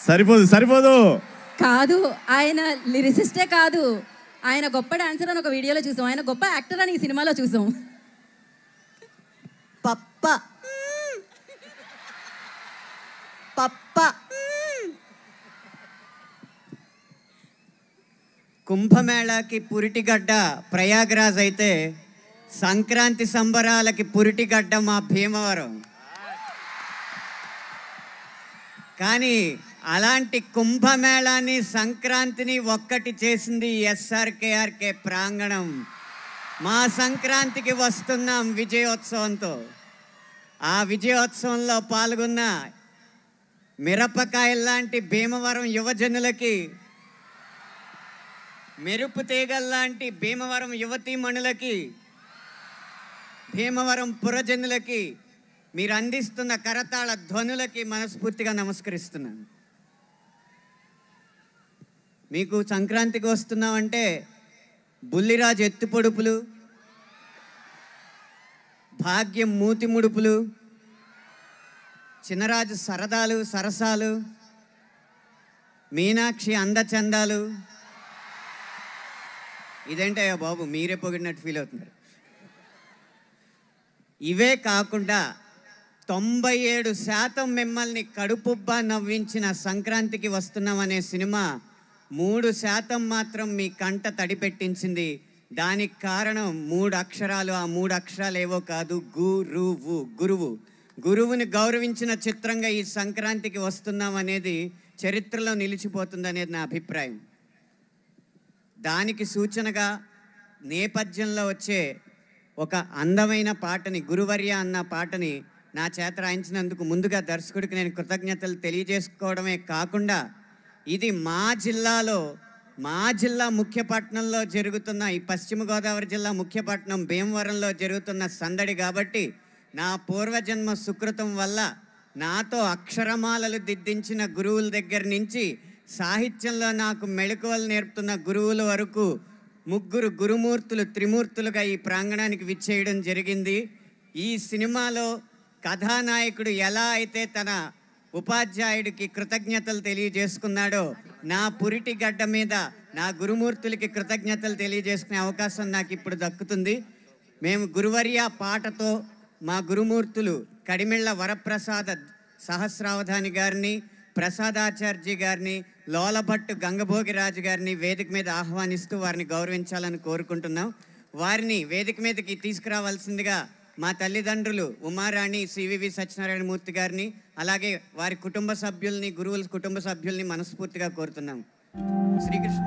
సరిపోదు కాదు. ఆయన లిరిసిస్టే కాదు, ఆయన గొప్ప డాన్సర్ అని ఒక వీడియోలో చూసాం, ఆయన గొప్ప యాక్టర్ అని ఈ సినిమాలో చూసాం. పప్ప పప్ప కుంభమేళాకి పురిటిగడ్డ ప్రయాగ్రాజ్ అయితే సంక్రాంతి సంబరాలకి పురిటిగడ్డ మా భీమవరం. కానీ అలాంటి కుంభమేళాని సంక్రాంతిని ఒక్కటి చేసింది ఎస్ఆర్కేఆర్కే ప్రాంగణం. మా సంక్రాంతికి వస్తున్నాం విజయోత్సవంతో. ఆ విజయోత్సవంలో పాల్గొన్న మిరపకాయల్లాంటి భీమవరం యువజనులకి, మెరుపు తీగల్లాంటి భీమవరం యువతీమణులకి, భీమవరం పురజనులకి, మీరు అందిస్తున్న కరతాళ ధ్వనులకి మనస్ఫూర్తిగా నమస్కరిస్తున్నాను. మీకు సంక్రాంతికి వస్తున్నామంటే బుల్లిరాజు ఎత్తు పొడుపులు, భాగ్యం మూతి ముడుపులు, చిన్నరాజు సరదాలు సరసాలు, మీనాక్షి అందచందాలు. ఇదేంటయ్యా బాబు మీరే పొగిడినట్టు ఫీల్ అవుతున్నారు. ఇవే కాకుండా 97% మిమ్మల్ని కడుపుబ్బా నవ్వించిన సంక్రాంతికి వస్తున్నామనే సినిమా 3% మాత్రం మీ కంట తడిపెట్టించింది. దానికి కారణం 3 అక్షరాలు. ఆ 3 అక్షరాలు ఏవో కాదు, గురువు. గురువుని గౌరవించిన చిత్రంగా ఈ సంక్రాంతికి వస్తున్నాం అనేది చరిత్రలో నిలిచిపోతుందనేది నా అభిప్రాయం. దానికి సూచనగా నేపథ్యంలో వచ్చే ఒక అందమైన పాటని, గురువర్య అన్న పాటని నా చేత రాయించినందుకు ముందుగా దర్శకుడికి నేను కృతజ్ఞతలు తెలియజేసుకోవడమే కాకుండా, ఇది మా జిల్లా ముఖ్యపట్నంలో జరుగుతున్న, ఈ పశ్చిమ గోదావరి జిల్లా ముఖ్యపట్నం భీమవరంలో జరుగుతున్న సందడి కాబట్టి నా పూర్వజన్మ సుకృతం వల్ల నాతో అక్షరమాలలు దిద్దించిన గురువుల దగ్గర నుంచి సాహిత్యంలో నాకు మెళకువలు నేర్పుతున్న గురువుల వరకు 3 గురుమూర్తులు త్రిమూర్తులుగా ఈ ప్రాంగణానికి విచ్చేయడం జరిగింది. ఈ సినిమాలో కథానాయకుడు ఎలా అయితే తన ఉపాధ్యాయుడికి కృతజ్ఞతలు తెలియజేసుకున్నాడో, నా పురిటి గడ్డ మీద నా గురుమూర్తులకి కృతజ్ఞతలు తెలియజేసుకునే అవకాశం నాకు ఇప్పుడు దక్కుతుంది. మేము గురువర్య పాటతో మా గురుమూర్తులు కడిమిళ్ళ వరప్రసాద సహస్రావధాని గారిని, ప్రసాదాచార్జీ గారిని, లోలభట్టు గంగభోగిరాజు గారిని వేదిక మీద ఆహ్వానిస్తూ వారిని గౌరవించాలని కోరుకుంటున్నాం. వారిని వేదిక మీదకి తీసుకురావాల్సిందిగా మా తల్లిదండ్రులు ఉమారాణి సివివి సత్యనారాయణ మూర్తి గారిని, అలాగే వారి కుటుంబ సభ్యుల్ని, గురువుల కుటుంబ సభ్యుల్ని మనస్ఫూర్తిగా కోరుతున్నాం. శ్రీకృష్ణ.